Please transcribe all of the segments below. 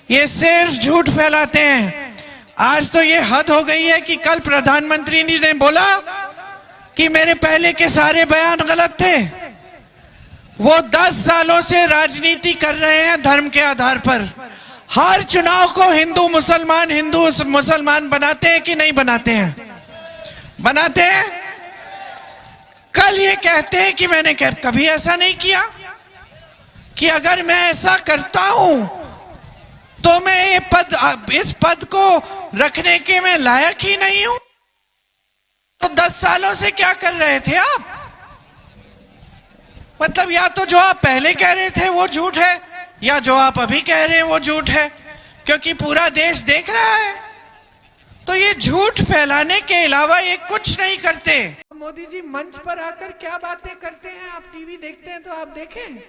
ये सिर्फ झूठ फैलाते हैं। आज तो ये हद हो गई है कि कल प्रधानमंत्री जी ने बोला कि मेरे पहले के सारे बयान गलत थे। वो 10 सालों से राजनीति कर रहे हैं धर्म के आधार पर। हर चुनाव को हिंदू मुसलमान बनाते हैं कि नहीं बनाते हैं? बनाते हैं। कल ये कहते हैं कि मैंने कभी ऐसा नहीं किया, कि अगर मैं ऐसा करता हूं तो मैं इस पद को रखने के मैं लायक ही नहीं हूं। तो 10 सालों से क्या कर रहे थे आप? मतलब या तो जो आप पहले कह रहे थे वो झूठ है, या जो आप अभी कह रहे हैं वो झूठ है, क्योंकि पूरा देश देख रहा है। तो ये झूठ फैलाने के अलावा ये कुछ नहीं करते। मोदी जी मंच पर आकर क्या बातें करते हैं, आप टीवी देखते हैं तो आप देखें,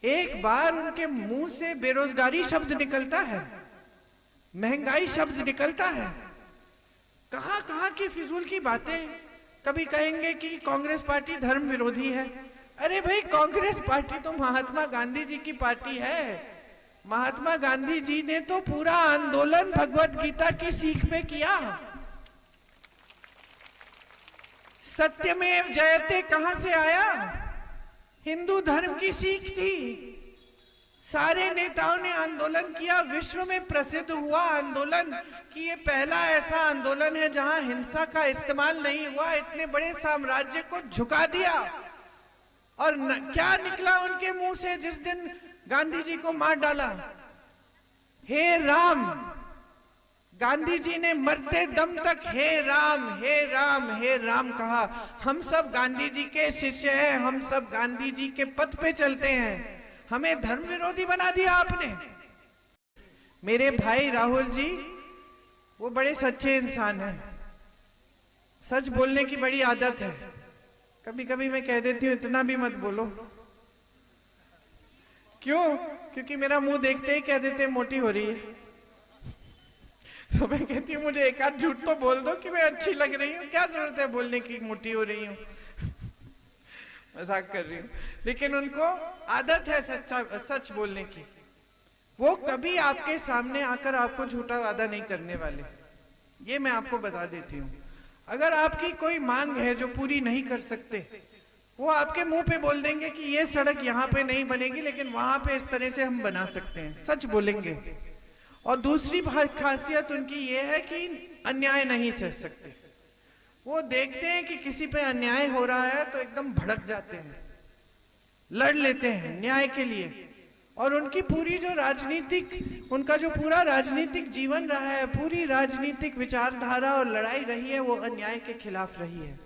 एक बार उनके मुंह से बेरोजगारी शब्द निकलता है, महंगाई शब्द निकलता है, कहां कहां की फिजूल की बातें। कभी कहेंगे कि कांग्रेस पार्टी धर्म विरोधी है। अरे भाई, कांग्रेस पार्टी तो महात्मा गांधी जी की पार्टी है। महात्मा गांधी जी ने तो पूरा आंदोलन भगवत गीता की सीख पे किया। सत्यमेव जयते कहां से आया? हिंदू धर्म की सीख थी। सारे नेताओं ने आंदोलन किया, विश्व में प्रसिद्ध हुआ आंदोलन कि ये पहला ऐसा आंदोलन है जहां हिंसा का इस्तेमाल नहीं हुआ। इतने बड़े साम्राज्य को झुका दिया। और क्या निकला उनके मुंह से जिस दिन गांधी जी को मार डाला? हे राम। गांधी जी ने मरते दम तक हे राम हे राम हे राम कहा। हम सब गांधी जी के शिष्य हैं, हम सब गांधी जी के पथ पे चलते हैं। हमें धर्म विरोधी बना दिया आपने। मेरे भाई राहुल जी वो बड़े सच्चे इंसान हैं, सच बोलने की बड़ी आदत है। कभी कभी मैं कह देती हूँ इतना भी मत बोलो। क्यों? क्योंकि मेरा मुंह देखते ही कह देते मोटी हो रही है। तो मैं कहती हूँ मुझे एक आध झूठ तो बोल दो कि मैं अच्छी लग रही हूँ, क्या जरूरत है बोलने की मोटी हो रही हूँ। मजाक कर रही हूँ, लेकिन उनको आदत है सच बोलने की। वो कभी आपके सामने आकर आपको झूठा वादा नहीं करने वाले, ये मैं आपको बता देती हूँ। अगर आपकी कोई मांग है जो पूरी नहीं कर सकते, वो आपके मुंह पे बोल देंगे कि ये सड़क यहाँ पे नहीं बनेगी, लेकिन वहां पे इस तरह से हम बना सकते हैं। सच बोलेंगे। और दूसरी खासियत उनकी ये है कि अन्याय नहीं सह सकते। वो देखते हैं कि किसी पे अन्याय हो रहा है तो एकदम भड़क जाते हैं, लड़ लेते हैं न्याय के लिए। और उनकी पूरी जो उनका जो पूरा राजनीतिक जीवन रहा है, पूरी राजनीतिक विचारधारा और लड़ाई रही है, वो अन्याय के खिलाफ रही है।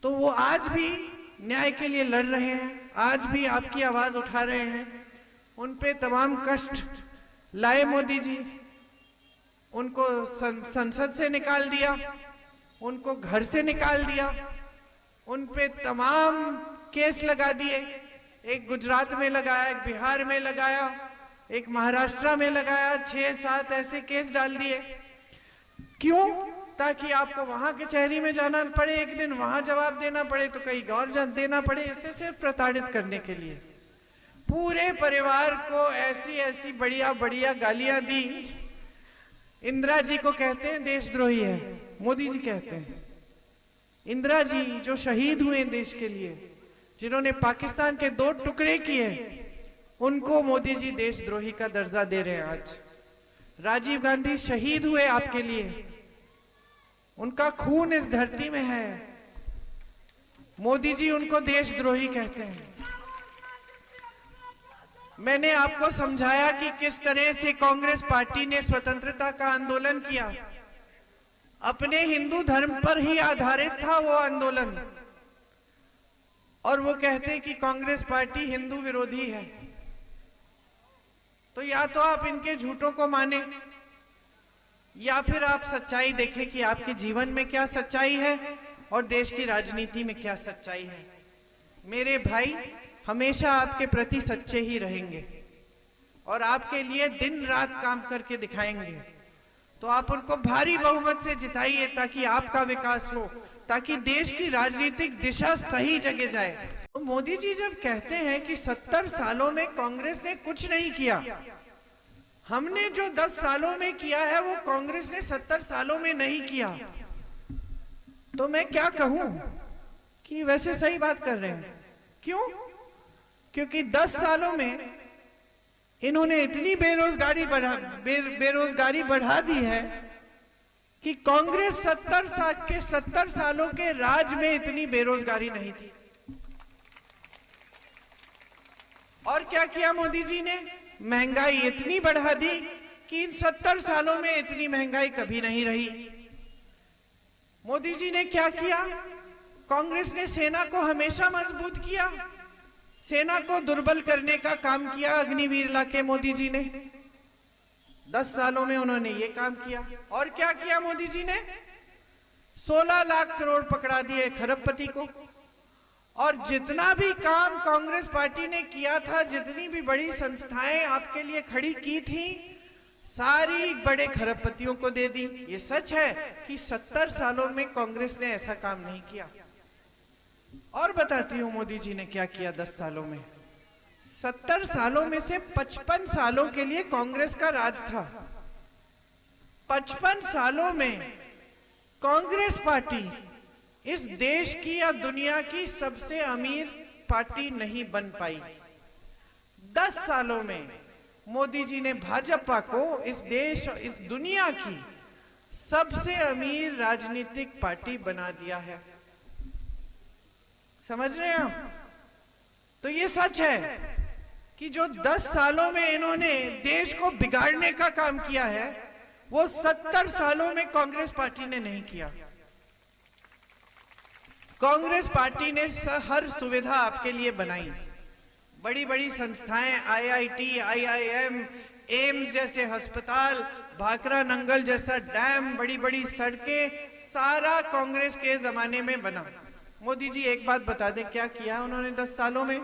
तो वो आज भी न्याय के लिए लड़ रहे हैं, आज भी आपकी आवाज उठा रहे हैं। उन पे तमाम कष्ट लाए मोदी जी, उनको संसद से निकाल दिया, उनको घर से निकाल दिया, उन पे तमाम केस लगा दिए। एक गुजरात में लगाया, एक बिहार में लगाया, एक महाराष्ट्र में लगाया, 6-7 ऐसे केस डाल दिए। क्यों? ताकि आपको वहां कचहरी में जाना पड़े, एक दिन वहां जवाब देना पड़े तो कहीं और देना पड़े, इससे सिर्फ प्रताड़ित करने के लिए। पूरे परिवार को ऐसी ऐसी बढ़िया बढ़िया गालियां दी। इंदिरा जी को कहते हैं देशद्रोही है, मोदी जी कहते हैं। इंदिरा जी जो शहीद हुए देश के लिए, जिन्होंने पाकिस्तान के 2 टुकड़े किए, उनको मोदी जी देशद्रोही का दर्जा दे रहे हैं आज। राजीव गांधी शहीद हुए आपके लिए, उनका खून इस धरती में है, मोदी जी उनको देशद्रोही कहते हैं। मैंने आपको समझाया कि किस तरह से कांग्रेस पार्टी ने स्वतंत्रता का आंदोलन किया। अपने हिंदू धर्म पर ही आधारित था वो आंदोलन। और वो कहते हैं कि कांग्रेस पार्टी हिंदू विरोधी है। तो या तो आप इनके झूठों को माने, या फिर आप सच्चाई देखें कि आपके जीवन में क्या सच्चाई है और देश की राजनीति में क्या सच्चाई है। मेरे भाई हमेशा आपके प्रति सच्चे ही रहेंगे और आपके लिए दिन रात काम करके दिखाएंगे। तो आप उनको भारी बहुमत से जिताइए ताकि आपका विकास हो, ताकि देश की राजनीतिक दिशा सही जगह जाए। तो मोदी जी जब कहते हैं कि 70 सालों में कांग्रेस ने कुछ नहीं किया, हमने जो 10 सालों में किया है वो कांग्रेस ने 70 सालों में नहीं किया। तो मैं क्या कहूं कि वैसे सही बात कर रहे हैं। क्यों? क्योंकि 10 सालों में इन्होंने इतनी बेरोजगारी बढ़ा दी है कि कांग्रेस 70 सालों के राज में इतनी बेरोजगारी नहीं थी। और क्या किया मोदी जी ने? महंगाई इतनी बढ़ा दी कि इन 70 सालों में इतनी महंगाई कभी नहीं रही। मोदी जी ने क्या किया? कांग्रेस ने सेना को हमेशा मजबूत किया, सेना को दुर्बल करने का काम किया। अग्निवीर लाके मोदी जी ने 10 सालों में उन्होंने ये काम किया। और क्या किया मोदी जी ने? 16 लाख करोड़ पकड़ा दिए खरबपति को। और जितना भी काम कांग्रेस पार्टी ने किया था, जितनी भी बड़ी संस्थाएं आपके लिए खड़ी की थी, सारी बड़े खरबपतियों को दे दी। ये सच है कि 70 सालों में कांग्रेस ने ऐसा काम नहीं किया। और बताती हूं मोदी जी ने क्या किया 10 सालों में। 70 सालों में से 55 सालों के लिए कांग्रेस का राज था। 55 सालों में कांग्रेस पार्टी इस देश की या दुनिया की सबसे अमीर पार्टी नहीं बन पाई। 10 सालों में मोदी जी ने भाजपा को इस देश, इस दुनिया की सबसे अमीर राजनीतिक पार्टी बना दिया है। समझ रहे हैं आप? तो ये सच है कि जो 10 सालों में इन्होंने देश को बिगाड़ने का काम किया है, वो 70 सालों में कांग्रेस पार्टी ने नहीं किया। कांग्रेस पार्टी ने हर सुविधा आपके लिए बनाई। बड़ी बड़ी संस्थाएं, IIT, IIM, एम्स जैसे अस्पताल, भाखरा नंगल जैसा डैम, बड़ी बड़ी सड़कें, सारा कांग्रेस के जमाने में बना। मोदी जी एक बात बता दें, क्या किया उन्होंने 10 सालों में?